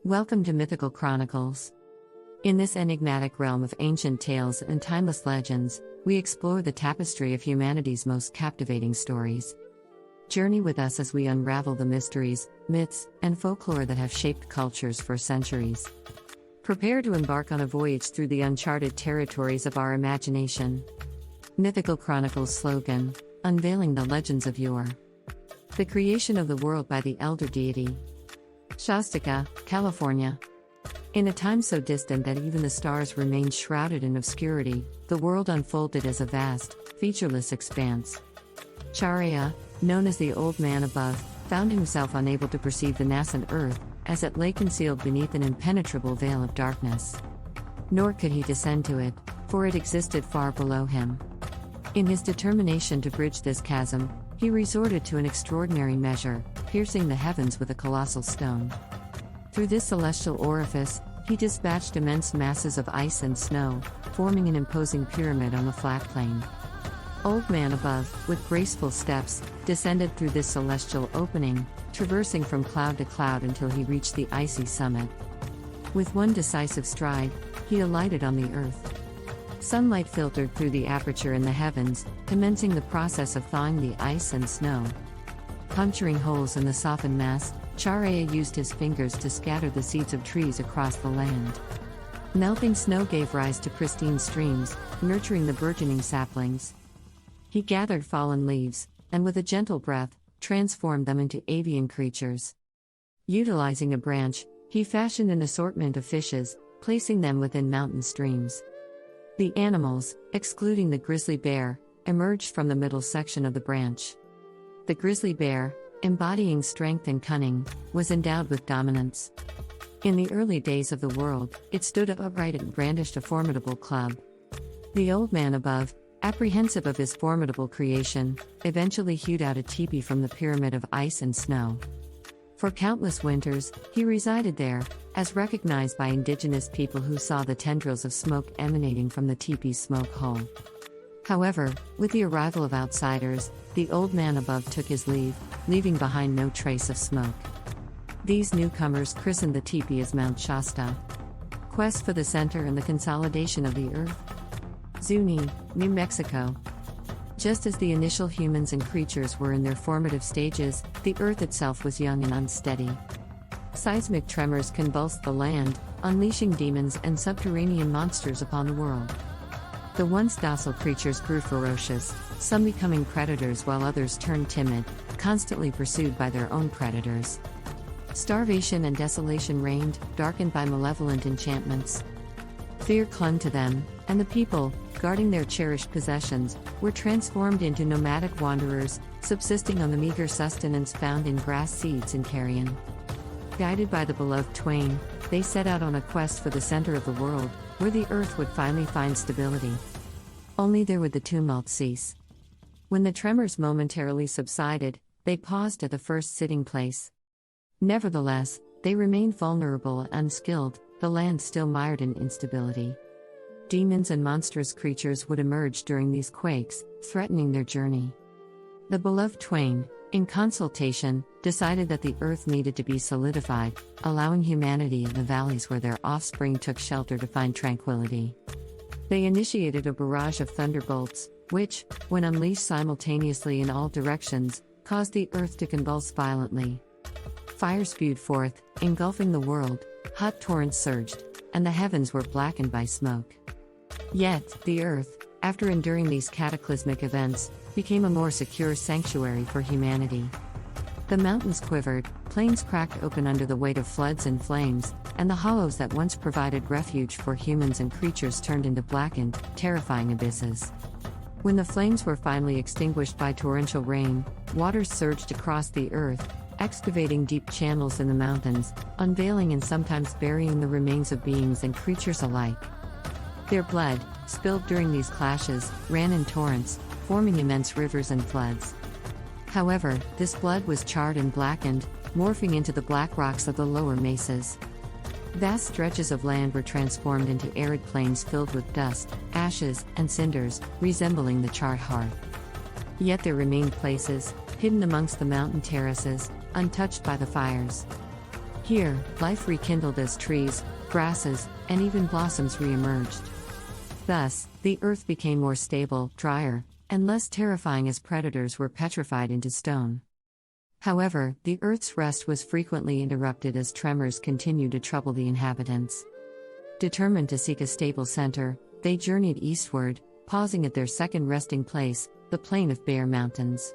Welcome to Mythical Chronicles. In this enigmatic realm of ancient tales and timeless legends, we explore the tapestry of humanity's most captivating stories. Journey with us as we unravel the mysteries, myths, and folklore that have shaped cultures for centuries. Prepare to embark on a voyage through the uncharted territories of our imagination. Mythical Chronicles slogan: Unveiling the legends of yore. The creation of the world by the elder deity. Shastika, California. In a time so distant that even the stars remained shrouded in obscurity, the world unfolded as a vast, featureless expanse. Charya, known as the Old Man Above, found himself unable to perceive the nascent earth, as it lay concealed beneath an impenetrable veil of darkness. Nor could he descend to it, for it existed far below him. In his determination to bridge this chasm, he resorted to an extraordinary measure, piercing the heavens with a colossal stone. Through this celestial orifice, he dispatched immense masses of ice and snow, forming an imposing pyramid on the flat plain. Old Man Above, with graceful steps, descended through this celestial opening, traversing from cloud to cloud until he reached the icy summit. With one decisive stride, he alighted on the earth. Sunlight filtered through the aperture in the heavens, commencing the process of thawing the ice and snow. Puncturing holes in the softened mass, Charya used his fingers to scatter the seeds of trees across the land. Melting snow gave rise to pristine streams, nurturing the burgeoning saplings. He gathered fallen leaves, and with a gentle breath, transformed them into avian creatures. Utilizing a branch, he fashioned an assortment of fishes, placing them within mountain streams. The animals, excluding the grizzly bear, emerged from the middle section of the branch. The grizzly bear, embodying strength and cunning, was endowed with dominance. In the early days of the world, it stood upright and brandished a formidable club. The Old Man Above, apprehensive of his formidable creation, eventually hewed out a teepee from the pyramid of ice and snow. For countless winters, he resided there, as recognized by indigenous people who saw the tendrils of smoke emanating from the teepee's smoke hole. However, with the arrival of outsiders, the Old Man Above took his leave, leaving behind no trace of smoke. These newcomers christened the teepee as Mount Shasta. Quest for the center and the consolidation of the earth. Zuni, New Mexico. Just as the initial humans and creatures were in their formative stages, the earth itself was young and unsteady. Seismic tremors convulsed the land, unleashing demons and subterranean monsters upon the world. The once docile creatures grew ferocious, some becoming predators while others turned timid, constantly pursued by their own predators. Starvation and desolation reigned, darkened by malevolent enchantments. Fear clung to them, and the people, guarding their cherished possessions, were transformed into nomadic wanderers, subsisting on the meager sustenance found in grass seeds and carrion. Guided by the beloved twain, they set out on a quest for the center of the world, where the earth would finally find stability. Only there would the tumult cease. When the tremors momentarily subsided, they paused at the first sitting place. Nevertheless, they remained vulnerable and unskilled, the land still mired in instability. Demons and monstrous creatures would emerge during these quakes, threatening their journey. The beloved twain, in consultation, decided that the earth needed to be solidified, allowing humanity in the valleys where their offspring took shelter to find tranquility. They initiated a barrage of thunderbolts, which, when unleashed simultaneously in all directions, caused the earth to convulse violently. Fire spewed forth, engulfing the world, hot torrents surged, and the heavens were blackened by smoke. Yet, the earth, after enduring these cataclysmic events, became a more secure sanctuary for humanity. The mountains quivered, plains cracked open under the weight of floods and flames, and the hollows that once provided refuge for humans and creatures turned into blackened, terrifying abysses. When the flames were finally extinguished by torrential rain, waters surged across the earth, excavating deep channels in the mountains, unveiling and sometimes burying the remains of beings and creatures alike. Their blood, spilled during these clashes, ran in torrents, forming immense rivers and floods. However, this blood was charred and blackened, morphing into the black rocks of the lower mesas. Vast stretches of land were transformed into arid plains filled with dust, ashes, and cinders, resembling the charred hearth. Yet there remained places, hidden amongst the mountain terraces, untouched by the fires. Here, life rekindled as trees, grasses, and even blossoms re-emerged. Thus, the earth became more stable, drier, and less terrifying as predators were petrified into stone. However, the earth's rest was frequently interrupted as tremors continued to trouble the inhabitants. Determined to seek a stable center, they journeyed eastward, pausing at their second resting place, the plain of Bare Mountains.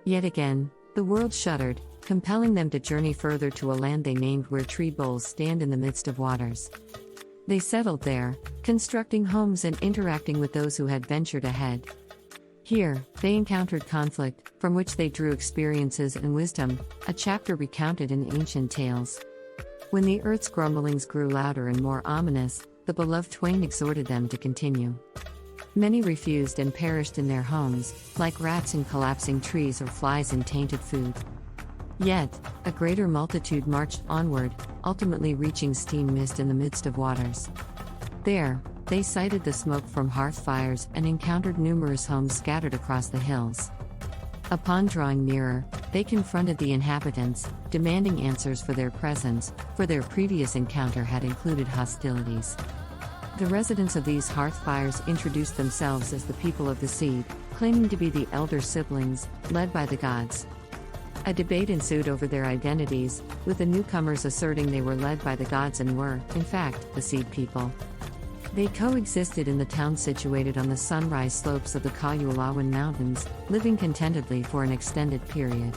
Yet again, the world shuddered, compelling them to journey further to a land they named where tree boles stand in the midst of waters. They settled there, constructing homes and interacting with those who had ventured ahead. Here, they encountered conflict, from which they drew experiences and wisdom, a chapter recounted in ancient tales. When the earth's grumblings grew louder and more ominous, the beloved twain exhorted them to continue. Many refused and perished in their homes, like rats in collapsing trees or flies in tainted food. Yet, a greater multitude marched onward, ultimately reaching steam mist in the midst of waters. There, they sighted the smoke from hearth fires and encountered numerous homes scattered across the hills. Upon drawing nearer, they confronted the inhabitants, demanding answers for their presence, for their previous encounter had included hostilities. The residents of these hearth fires introduced themselves as the people of the seed, claiming to be the elder siblings, led by the gods. A debate ensued over their identities, with the newcomers asserting they were led by the gods and were, in fact, the seed people. They coexisted in the town situated on the sunrise slopes of the Kayulawan Mountains, living contentedly for an extended period.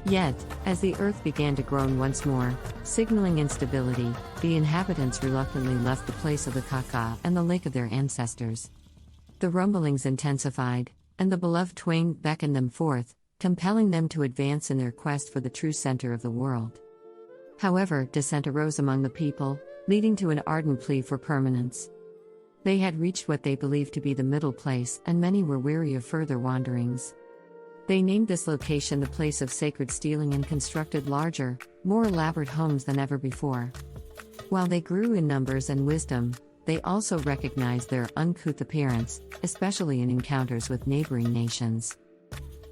Yet, as the earth began to groan once more, signaling instability, the inhabitants reluctantly left the place of the Kaka and the lake of their ancestors. The rumblings intensified, and the beloved twain beckoned them forth, compelling them to advance in their quest for the true center of the world. However, dissent arose among the people, leading to an ardent plea for permanence. They had reached what they believed to be the middle place, and many were weary of further wanderings. They named this location the place of sacred stealing and constructed larger, more elaborate homes than ever before. While they grew in numbers and wisdom, they also recognized their uncouth appearance, especially in encounters with neighboring nations.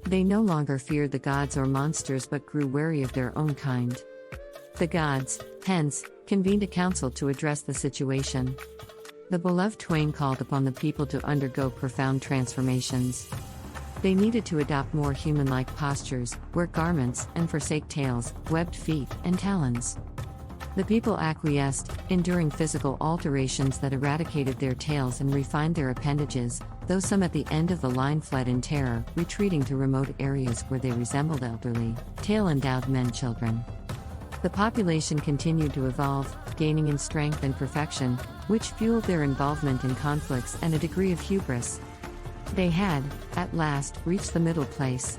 They no longer feared the gods or monsters but grew wary of their own kind. The gods, hence, convened a council to address the situation. The beloved twain called upon the people to undergo profound transformations. They needed to adopt more human-like postures, wear garments, and forsake tails, webbed feet, and talons. The people acquiesced, enduring physical alterations that eradicated their tails and refined their appendages, though some at the end of the line fled in terror, retreating to remote areas where they resembled elderly, tail-endowed men-children. The population continued to evolve, gaining in strength and perfection, which fueled their involvement in conflicts and a degree of hubris. They had, at last, reached the middle place.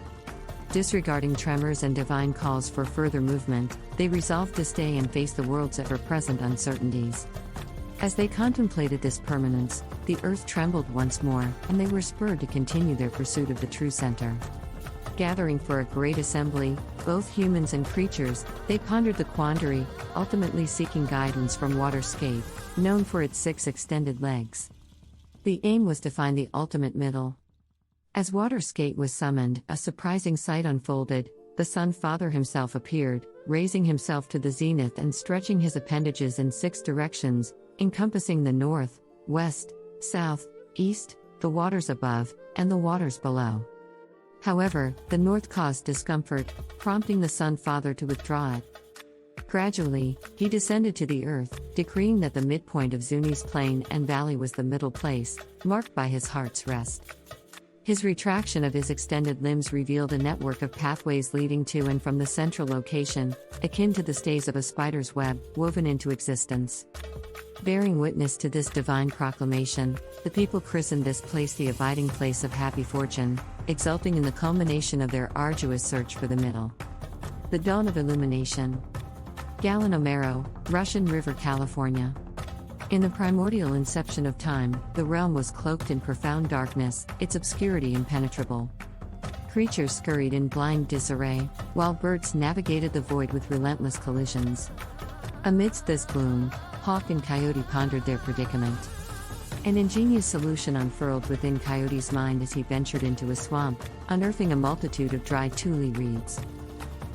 Disregarding tremors and divine calls for further movement, they resolved to stay and face the world's ever-present uncertainties. As they contemplated this permanence, the earth trembled once more, and they were spurred to continue their pursuit of the true center. Gathering for a great assembly, both humans and creatures, they pondered the quandary, ultimately seeking guidance from Waterscape, known for its 6 extended legs. The aim was to find the ultimate middle. As Waterscape was summoned, a surprising sight unfolded. The Sun Father himself appeared, raising himself to the zenith and stretching his appendages in 6 directions, encompassing the north, west, south, east, the waters above, and the waters below. However, the north caused discomfort, prompting the Sun Father to withdraw it. Gradually, he descended to the earth, decreeing that the midpoint of Zuni's plain and valley was the middle place, marked by his heart's rest. His retraction of his extended limbs revealed a network of pathways leading to and from the central location, akin to the stays of a spider's web, woven into existence. Bearing witness to this divine proclamation, the people christened this place the abiding place of happy fortune, exulting in the culmination of their arduous search for the middle. The dawn of illumination. Galenomero, Russian River, California. In the primordial inception of time, the realm was cloaked in profound darkness, its obscurity impenetrable. Creatures scurried in blind disarray, while birds navigated the void with relentless collisions. Amidst this gloom, hawk and coyote pondered their predicament. An ingenious solution unfurled within Coyote's mind as he ventured into a swamp, unearthing a multitude of dry tule reeds.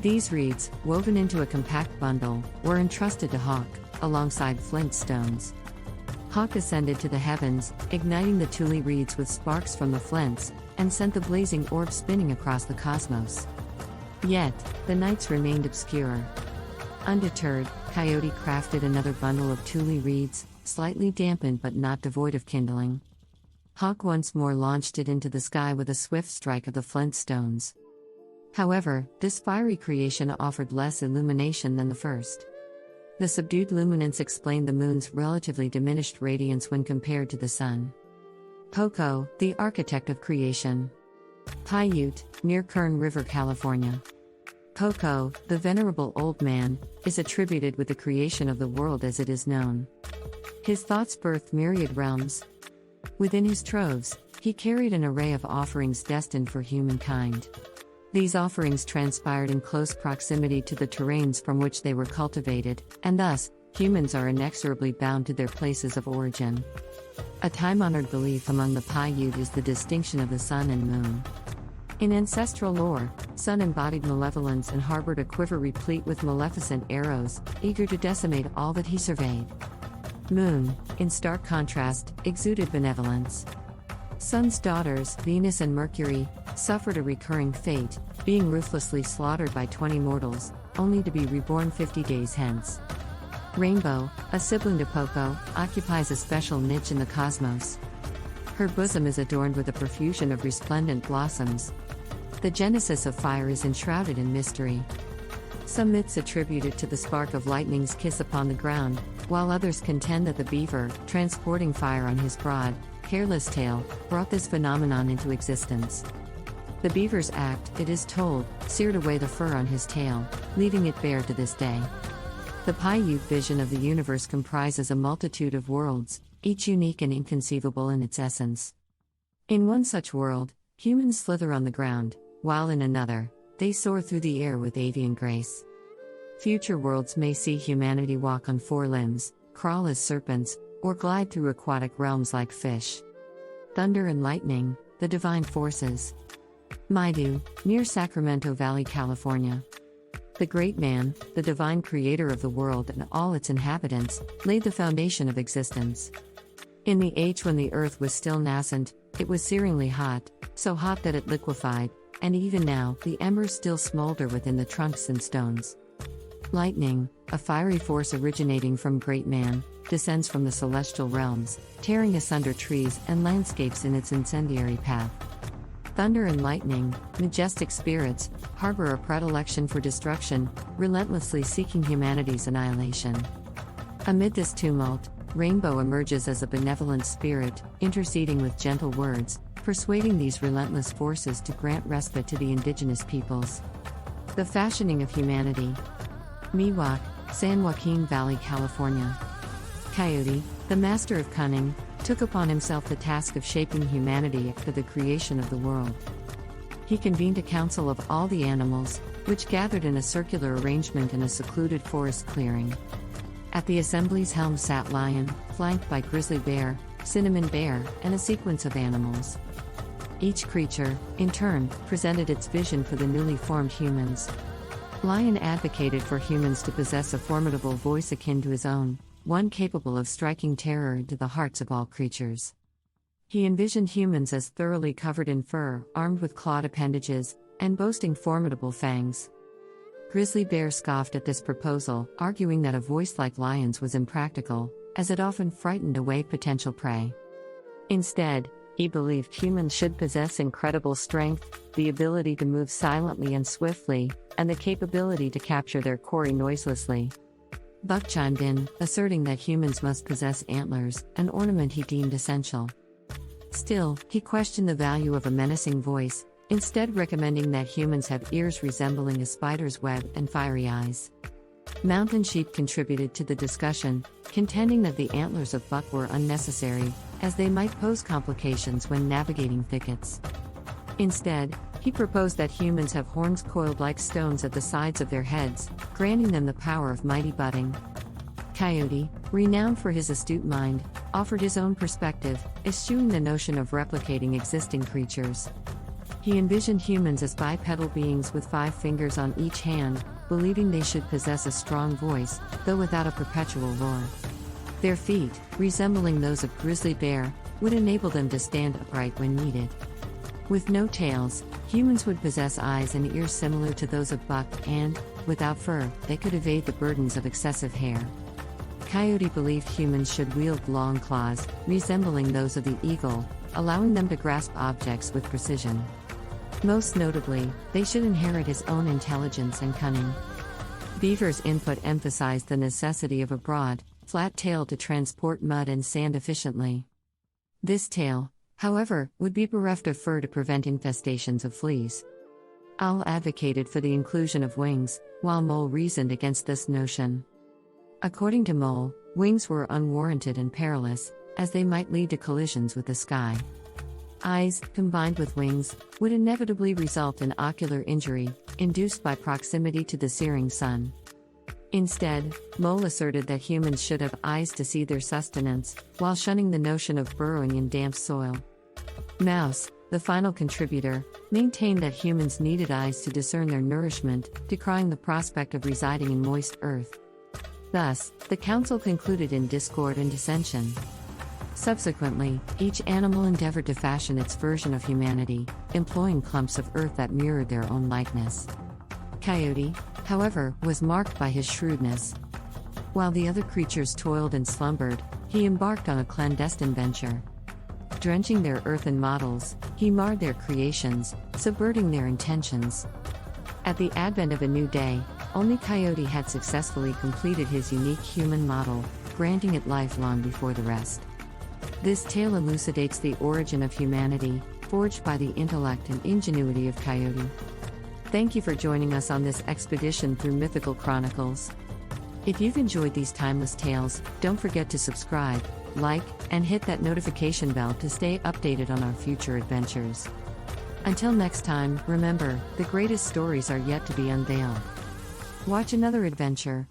These reeds, woven into a compact bundle, were entrusted to Hawk, alongside flint stones. Hawk ascended to the heavens, igniting the tule reeds with sparks from the flints, and sent the blazing orb spinning across the cosmos. Yet, the nights remained obscure. Undeterred, Coyote crafted another bundle of tule reeds, slightly dampened but not devoid of kindling. Hawk once more launched it into the sky with a swift strike of the flint stones. However, this fiery creation offered less illumination than the first. The subdued luminance explained the moon's relatively diminished radiance when compared to the sun. Poco, the architect of creation. Paiute, near Kern River, California. Poco, the venerable old man, is attributed with the creation of the world as it is known. His thoughts birthed myriad realms. Within his troves, he carried an array of offerings destined for humankind. These offerings transpired in close proximity to the terrains from which they were cultivated, and thus, humans are inexorably bound to their places of origin. A time-honored belief among the Paiute is the distinction of the sun and moon. In ancestral lore, Sun embodied malevolence and harbored a quiver replete with maleficent arrows, eager to decimate all that he surveyed. Moon, in stark contrast, exuded benevolence. Sun's daughters, Venus and Mercury, suffered a recurring fate, being ruthlessly slaughtered by 20 mortals, only to be reborn 50 days hence. Rainbow, a sibling to Poco, occupies a special niche in the cosmos. Her bosom is adorned with a profusion of resplendent blossoms. The genesis of fire is enshrouded in mystery. Some myths attribute it to the spark of lightning's kiss upon the ground, while others contend that the beaver, transporting fire on his broad, hairless tail, brought this phenomenon into existence. The beaver's act, it is told, seared away the fur on his tail, leaving it bare to this day. The Paiute vision of the universe comprises a multitude of worlds, each unique and inconceivable in its essence. In one such world, humans slither on the ground, while in another, they soar through the air with avian grace. Future worlds may see humanity walk on four limbs, crawl as serpents, or glide through aquatic realms like fish. Thunder and lightning, the divine forces. Maidu, near Sacramento Valley, California. The great man, the divine creator of the world and all its inhabitants, laid the foundation of existence. In the age when the earth was still nascent, it was searingly hot, so hot that it liquefied, and even now, the embers still smolder within the trunks and stones. Lightning, a fiery force originating from great man, descends from the celestial realms, tearing asunder trees and landscapes in its incendiary path. Thunder and lightning, majestic spirits, harbor a predilection for destruction, relentlessly seeking humanity's annihilation. Amid this tumult, Rainbow emerges as a benevolent spirit, interceding with gentle words, persuading these relentless forces to grant respite to the indigenous peoples. The fashioning of humanity. Miwok, San Joaquin Valley, California. Coyote, the master of cunning, took upon himself the task of shaping humanity after the creation of the world. He convened a council of all the animals, which gathered in a circular arrangement in a secluded forest clearing. At the assembly's helm sat Lion, flanked by Grizzly Bear, Cinnamon Bear, and a sequence of animals. Each creature, in turn, presented its vision for the newly formed humans. Lion advocated for humans to possess a formidable voice akin to his own, one capable of striking terror into the hearts of all creatures. He envisioned humans as thoroughly covered in fur, armed with clawed appendages, and boasting formidable fangs. Grizzly Bear scoffed at this proposal, arguing that a voice like Lion's was impractical, as it often frightened away potential prey. Instead, he believed humans should possess incredible strength, the ability to move silently and swiftly, and the capability to capture their quarry noiselessly. Buck chimed in, asserting that humans must possess antlers, an ornament he deemed essential. Still, he questioned the value of a menacing voice, instead recommending that humans have ears resembling a spider's web and fiery eyes. Mountain sheep contributed to the discussion, contending that the antlers of buck were unnecessary, as they might pose complications when navigating thickets. Instead, he proposed that humans have horns coiled like stones at the sides of their heads, granting them the power of mighty butting. Coyote, renowned for his astute mind, offered his own perspective, eschewing the notion of replicating existing creatures. He envisioned humans as bipedal beings with 5 fingers on each hand, believing they should possess a strong voice, though without a perpetual roar. Their feet, resembling those of grizzly bear, would enable them to stand upright when needed. With no tails, humans would possess eyes and ears similar to those of buck and, without fur, they could evade the burdens of excessive hair. Coyote believed humans should wield long claws, resembling those of the eagle, allowing them to grasp objects with precision. Most notably, they should inherit his own intelligence and cunning. Beaver's input emphasized the necessity of a broad, flat tail to transport mud and sand efficiently. This tail, however, would be bereft of fur to prevent infestations of fleas. Owl advocated for the inclusion of wings, while Mole reasoned against this notion. According to Mole, wings were unwarranted and perilous, as they might lead to collisions with the sky. Eyes, combined with wings, would inevitably result in ocular injury, induced by proximity to the searing sun. Instead, Mole asserted that humans should have eyes to see their sustenance, while shunning the notion of burrowing in damp soil. Mouse, the final contributor, maintained that humans needed eyes to discern their nourishment, decrying the prospect of residing in moist earth. Thus, the council concluded in discord and dissension. Subsequently, each animal endeavored to fashion its version of humanity, employing clumps of earth that mirrored their own likeness. Coyote, however, was marked by his shrewdness. While the other creatures toiled and slumbered, he embarked on a clandestine venture. Drenching their earthen models, he marred their creations, subverting their intentions. At the advent of a new day, only Coyote had successfully completed his unique human model, granting it life long before the rest. This tale elucidates the origin of humanity, forged by the intellect and ingenuity of Coyote. Thank you for joining us on this expedition through Mythical Chronicles. If you've enjoyed these timeless tales, don't forget to subscribe, like, and hit that notification bell to stay updated on our future adventures. Until next time, remember, the greatest stories are yet to be unveiled. Watch another adventure,